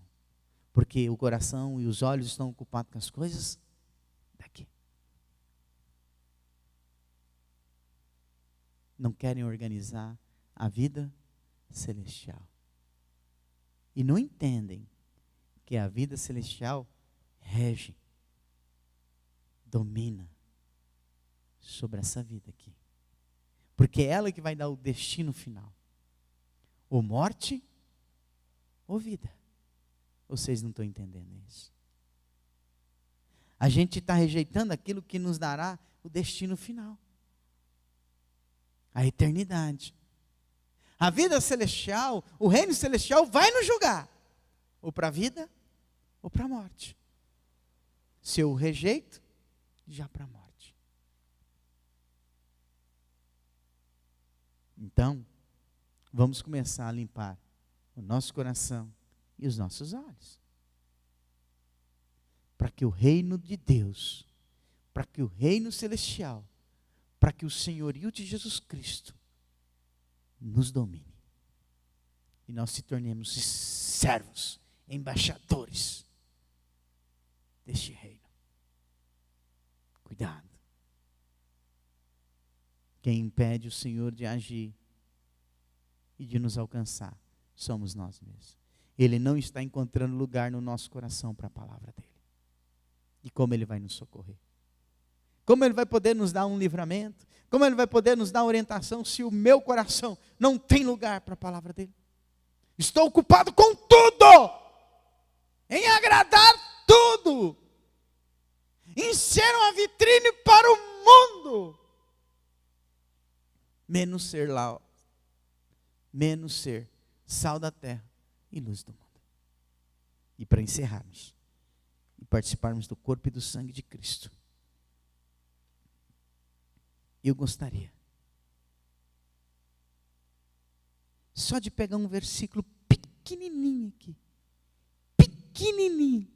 Porque o coração e os olhos estão ocupados com as coisas daqui. Não querem organizar a vida celestial. E não entendem que a vida celestial rege, domina sobre essa vida aqui. Porque é ela que vai dar o destino final. Ou morte, ou vida. Vocês não estão entendendo isso. A gente está rejeitando aquilo que nos dará o destino final. A eternidade. A vida celestial, o reino celestial vai nos julgar. Ou para a vida, ou para a morte. Se eu rejeito, já para a morte. Então, vamos começar a limpar o nosso coração e os nossos olhos. Para que o reino de Deus, para que o reino celestial, para que o senhorio de Jesus Cristo nos domine. E nós se tornemos servos, embaixadores deste reino. Cuidado. Quem impede o Senhor de agir e de nos alcançar somos nós mesmos. Ele não está encontrando lugar no nosso coração para a palavra dele. E como ele vai nos socorrer? Como ele vai poder nos dar um livramento? Como ele vai poder nos dar orientação se o meu coração não tem lugar para a palavra dele? Estou ocupado com tudo, em agradar tudo, em ser uma vitrine para o mundo, menos ser lá, menos ser sal da terra e luz do mundo. E para encerrarmos e participarmos do corpo e do sangue de Cristo, eu gostaria só de pegar um versículo pequenininho aqui, pequenininho,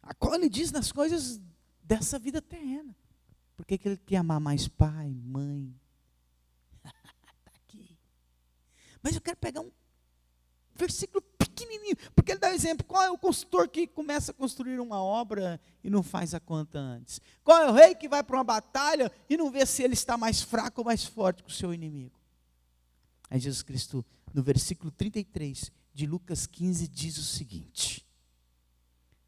a qual ele diz nas coisas dessa vida terrena. Por que ele quer amar mais pai, mãe? Está aqui. Mas eu quero pegar um versículo pequenininho, porque ele dá o exemplo. Qual é o construtor que começa a construir uma obra e não faz a conta antes? Qual é o rei que vai para uma batalha e não vê se ele está mais fraco ou mais forte que o seu inimigo? Aí Jesus Cristo, no versículo 33 de Lucas 15, diz o seguinte: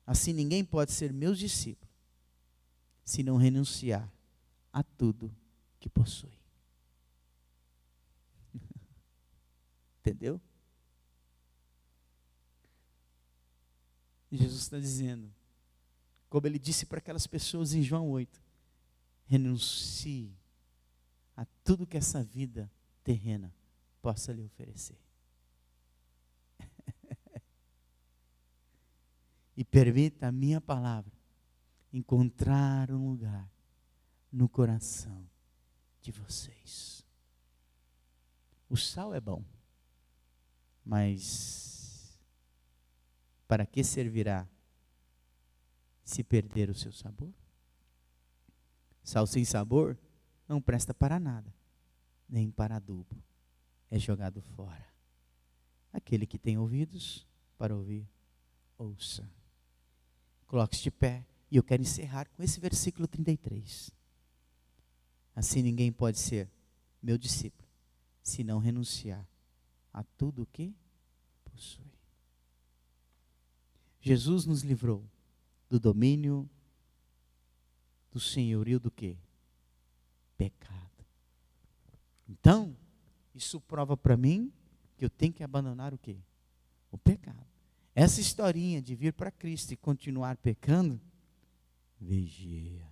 assim ninguém pode ser meus discípulos se não renunciar a tudo que possui. Entendeu? Jesus está dizendo, como ele disse para aquelas pessoas em João 8, renuncie a tudo que essa vida terrena possa lhe oferecer. E permita a minha palavra encontrar um lugar no coração de vocês. O sal é bom, mas para que servirá se perder o seu sabor? Sal sem sabor não presta para nada, nem para adubo, é jogado fora. Aquele que tem ouvidos para ouvir, ouça. Coloque-se de pé, e eu quero encerrar com esse versículo 33. Assim ninguém pode ser meu discípulo, se não renunciar a tudo o que possui. Jesus nos livrou do domínio, do senhorio do quê? Pecado. Então, isso prova para mim que eu tenho que abandonar o quê? O pecado. Essa historinha de vir para Cristo e continuar pecando, vigia.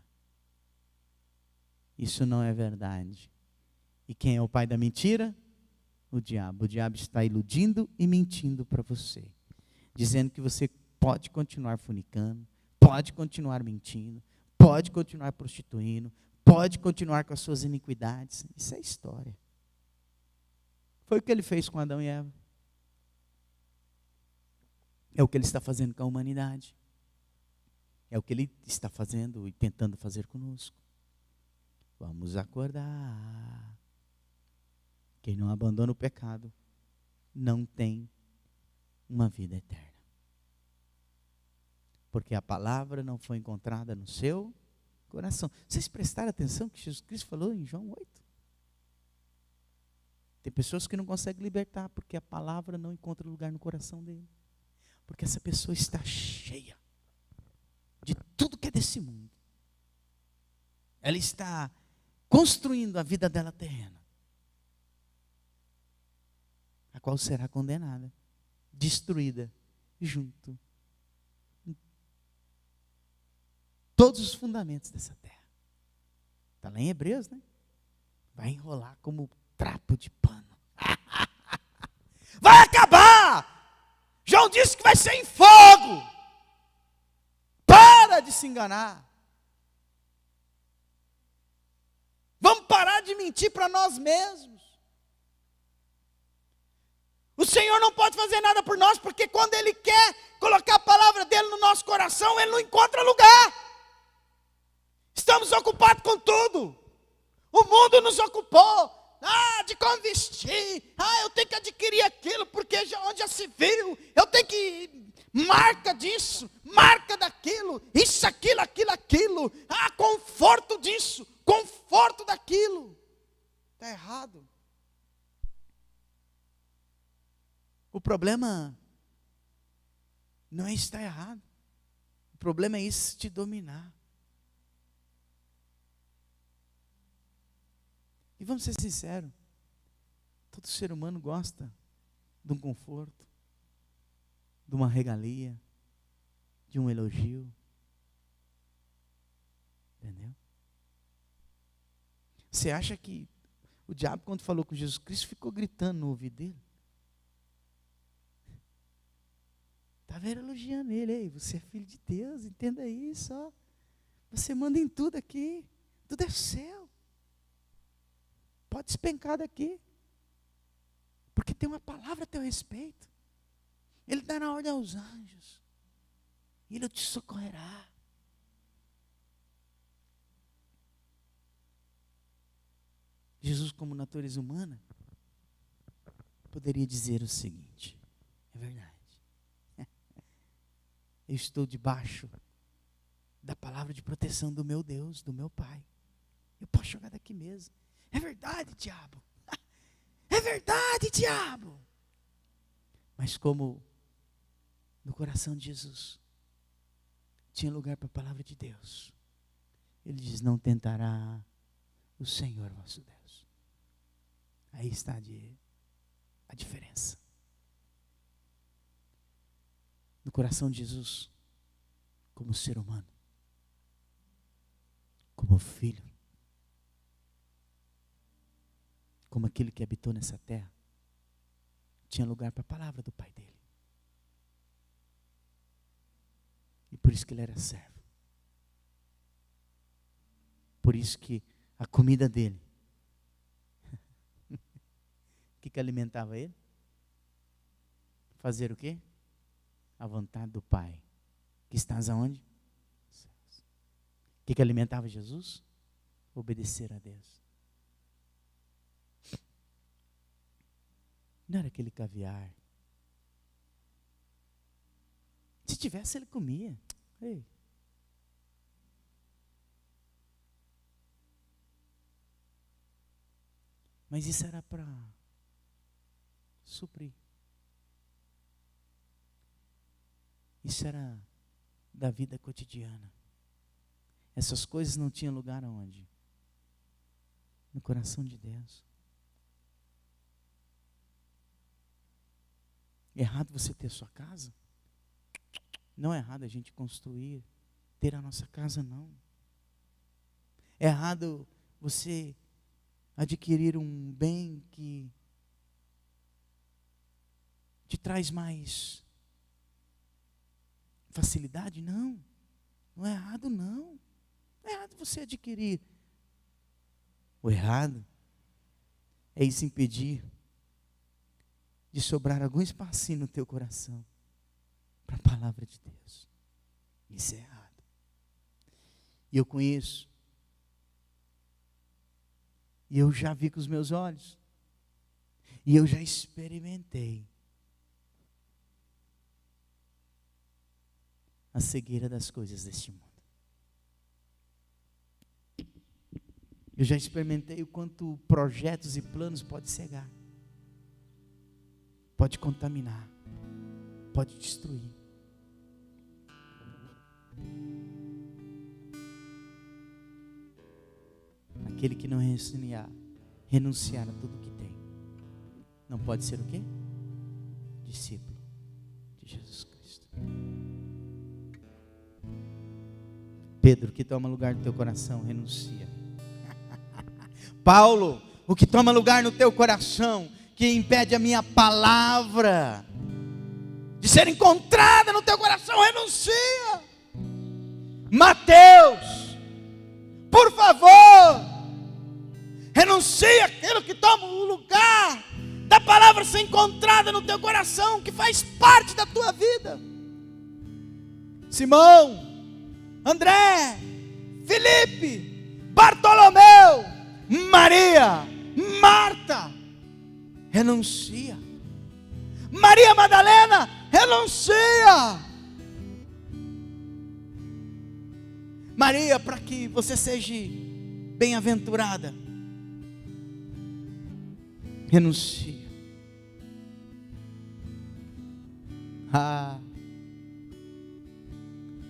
Isso não é verdade. E quem é o pai da mentira? O diabo. O diabo está iludindo e mentindo para você, dizendo que você pode continuar fornicando, pode continuar mentindo, pode continuar prostituindo, pode continuar com as suas iniquidades. Isso é história. Foi o que ele fez com Adão e Eva. É o que ele está fazendo com a humanidade. É o que ele está fazendo e tentando fazer conosco. Vamos acordar. Quem não abandona o pecado não tem uma vida eterna. Porque a palavra não foi encontrada no seu coração. Vocês prestaram atenção que Jesus Cristo falou em João 8? Tem pessoas que não conseguem libertar porque a palavra não encontra lugar no coração dele. Porque essa pessoa está cheia de tudo que é desse mundo. Ela está construindo a vida dela terrena, a qual será condenada, destruída, junto com todos os fundamentos dessa terra. Está lá em Hebreus, né? Vai enrolar como trapo de pano. Vai acabar! João disse que vai ser em fogo. Para de se enganar. Vamos parar de mentir para nós mesmos. O Senhor não pode fazer nada por nós, porque quando Ele quer colocar a palavra dEle no nosso coração, Ele não encontra lugar. Estamos ocupados com tudo. O mundo nos ocupou. De como vestir. Eu tenho que adquirir aquilo, porque onde já se viu. Eu tenho que... marca disso, marca daquilo. Isso, aquilo. Conforto disso, conforto daquilo. Está errado. O problema não é estar errado. O problema é isso te dominar. E vamos ser sinceros, todo ser humano gosta de um conforto, de uma regalia, de um elogio. Entendeu? Você acha que o diabo, quando falou com Jesus Cristo, ficou gritando no ouvido dele? Estava elogiando ele. Ei, você é filho de Deus, entenda isso. Ó. Você manda em tudo aqui, tudo é seu. Pode despencar daqui. Porque tem uma palavra a teu respeito. Ele dará ordem aos anjos. E Ele te socorrerá. Jesus, como natureza humana, poderia dizer o seguinte: é verdade. Eu estou debaixo da palavra de proteção do meu Deus, do meu Pai. Eu posso jogar daqui mesmo. É verdade, diabo. É verdade, diabo. Mas como no coração de Jesus tinha lugar para a palavra de Deus, Ele diz: não tentará o Senhor vosso Deus. Aí está a diferença. No coração de Jesus, como ser humano, como filho, como aquele que habitou nessa terra, tinha lugar para a palavra do Pai dele. E por isso que ele era servo. Por isso que a comida dele, o que alimentava ele? Fazer o quê? A vontade do Pai, que estás aonde? O que alimentava Jesus? Obedecer a Deus. Não era aquele caviar. Se tivesse, ele comia. Ei. Mas isso era para suprir. Isso era da vida cotidiana. Essas coisas não tinham lugar aonde? No coração de Deus. É errado você ter sua casa? Não é errado a gente construir, ter a nossa casa, não. É errado você adquirir um bem que te traz mais facilidade? Não. Não é errado, não. Não é errado você adquirir. O errado é isso impedir de sobrar algum espacinho no teu coração para a palavra de Deus. Isso é errado. E eu conheço. E eu já vi com os meus olhos. E eu já experimentei a cegueira das coisas deste mundo. Eu já experimentei o quanto projetos e planos pode cegar. Pode contaminar. Pode destruir. Aquele que não renunciar a tudo que tem, não pode ser o quê? Discípulo de Jesus Cristo. Pedro, o que toma lugar no teu coração, renuncia. Paulo, o que toma lugar no teu coração, que impede a minha palavra de ser encontrada no teu coração, renuncia. Mateus, por favor, renuncia aquilo que toma o lugar da palavra ser encontrada no teu coração, que faz parte da tua vida. Simão, André, Felipe, Bartolomeu, Maria, Marta, renuncia. Maria Madalena, renuncia. Maria, para que você seja bem-aventurada, renuncia.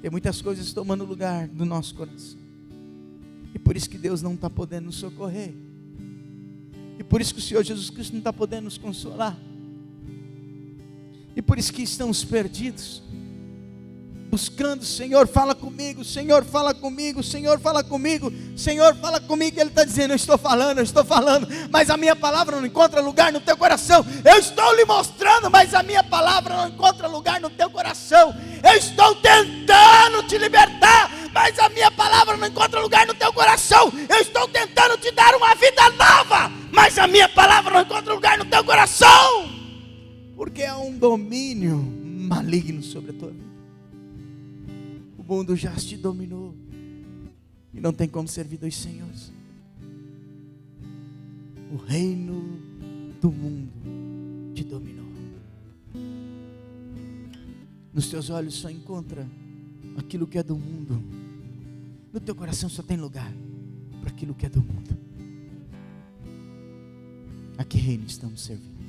Tem muitas coisas tomando lugar no nosso coração. E por isso que Deus não está podendo nos socorrer. E por isso que o Senhor Jesus Cristo não está podendo nos consolar. E por isso que estamos perdidos, buscando: Senhor, fala comigo, Senhor, fala comigo, Senhor, fala comigo, Senhor, fala comigo. Ele está dizendo: eu estou falando, mas a minha palavra não encontra lugar no teu coração. Eu estou lhe mostrando, mas a minha palavra não encontra lugar no teu coração. Eu estou tentando te libertar, mas a minha palavra não encontra lugar no teu coração. Eu estou tentando te dar uma vida nova, mas a minha palavra não encontra lugar no teu coração, porque há um domínio maligno sobre a tua vida. O mundo já te dominou e não tem como servir dois senhores. O reino do mundo te dominou. Nos teus olhos só encontra aquilo que é do mundo. No teu coração só tem lugar para aquilo que é do mundo. A que reino estamos servindo?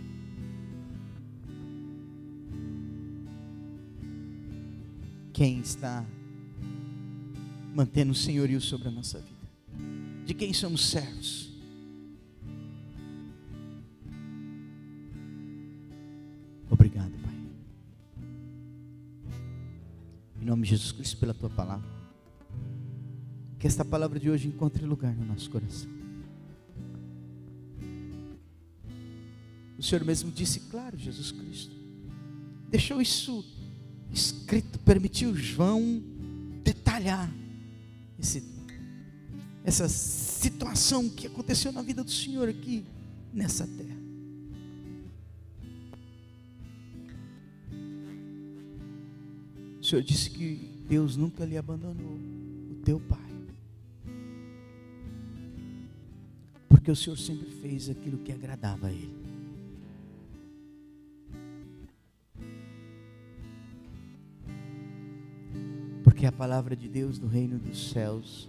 Quem está mantendo o senhorio sobre a nossa vida? De quem somos servos? Obrigado, Pai. Em nome de Jesus Cristo, pela tua palavra. Que esta palavra de hoje encontre lugar no nosso coração. O Senhor mesmo disse, claro, Jesus Cristo deixou isso escrito, permitiu João detalhar essa situação que aconteceu na vida do Senhor aqui nessa terra. O Senhor disse que Deus nunca lhe abandonou, o teu Pai, porque o Senhor sempre fez aquilo que agradava a Ele. Porque a palavra de Deus do reino dos céus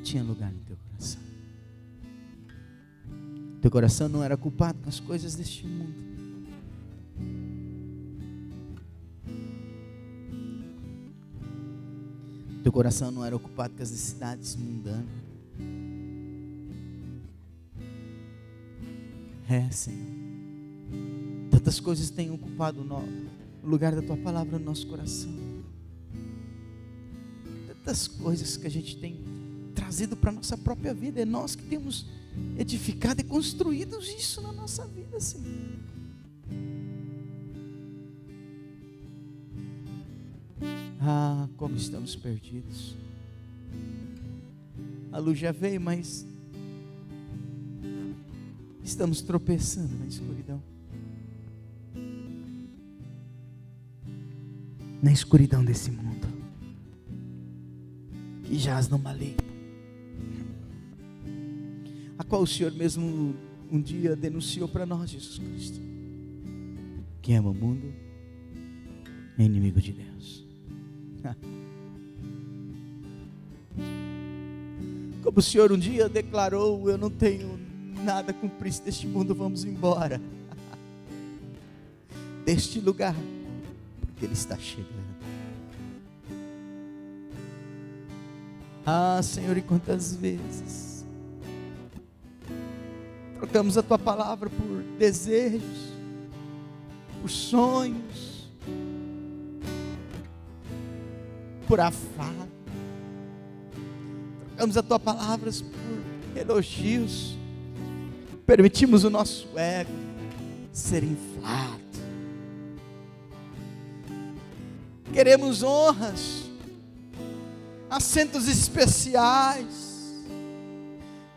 tinha lugar no teu coração. Teu coração não era ocupado com as coisas deste mundo. Teu coração não era ocupado com as necessidades mundanas. Senhor. Tantas coisas têm ocupado o lugar da Tua palavra no nosso coração. Tantas coisas que a gente tem trazido para a nossa própria vida. É nós que temos edificado e construído isso na nossa vida, Senhor. Como estamos perdidos. A luz já veio, mas estamos tropeçando na escuridão. Na escuridão desse mundo que jaz no maligno, a qual o Senhor mesmo um dia denunciou para nós, Jesus Cristo. Quem ama o mundo é inimigo de Deus. Como o Senhor um dia declarou: eu não tenho nada a cumprir deste mundo, vamos embora deste lugar, porque Ele está chegando. Senhor, e quantas vezes trocamos a Tua palavra por desejos, por sonhos, por afago. Trocamos a Tua palavra por elogios. Permitimos o nosso ego ser inflado. Queremos honras, assentos especiais.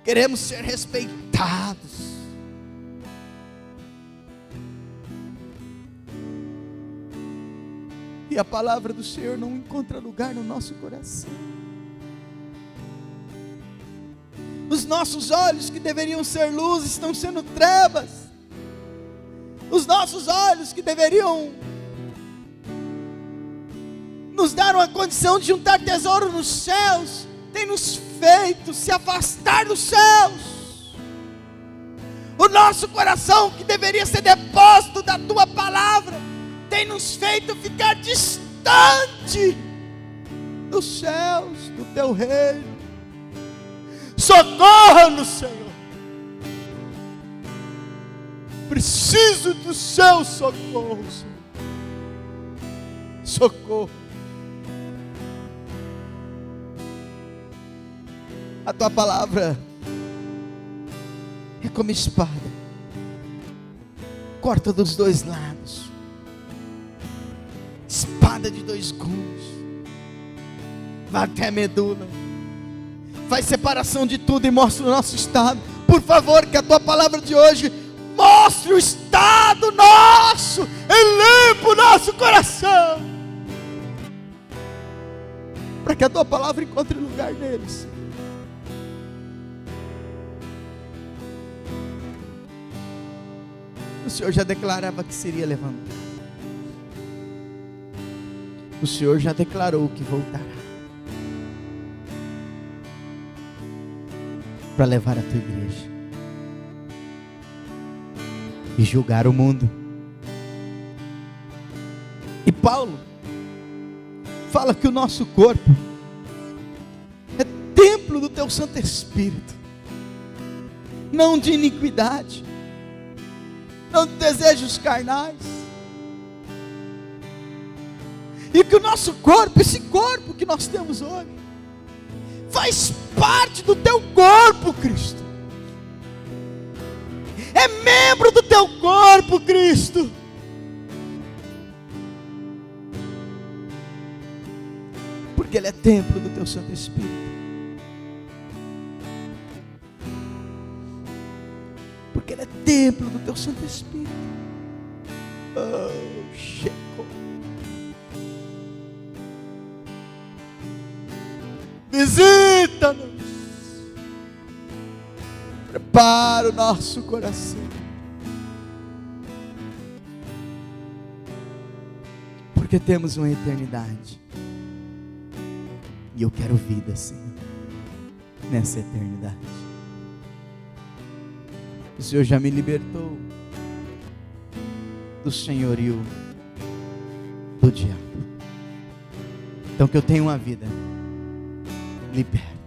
Queremos ser respeitados. E a palavra do Senhor não encontra lugar no nosso coração. Os nossos olhos, que deveriam ser luz, estão sendo trevas. Os nossos olhos, que deveriam nos dar uma condição de juntar tesouro nos céus, tem nos feito se afastar dos céus. O nosso coração, que deveria ser depósito da Tua palavra, tem nos feito ficar distante dos céus, do Teu reino. Socorra-nos, Senhor. Preciso do Seu socorro, Senhor. Socorro. A Tua palavra é como espada, corta dos dois lados, espada de dois gumes, vai até a medula, faz separação de tudo e mostra o nosso estado. Por favor, que a Tua palavra de hoje mostre o estado nosso, e limpa o nosso coração, para que a Tua palavra encontre lugar neles. O Senhor já declarava que seria levantado. O Senhor já declarou que voltará para levar a Tua igreja e julgar o mundo. E Paulo fala que o nosso corpo é templo do Teu Santo Espírito, não de iniquidade, não de desejos carnais. E que o nosso corpo, esse corpo que nós temos hoje, faz parte do Teu corpo, Cristo. É membro do Teu corpo, Cristo. Porque Ele é templo do Teu Santo Espírito. Porque Ele é templo do Teu Santo Espírito. Oh, chegou. Visita-nos. Prepara o nosso coração. Porque temos uma eternidade. E eu quero vida, Senhor, nessa eternidade. O Senhor já me libertou do senhorio do diabo. Então que eu tenha uma vida liberta.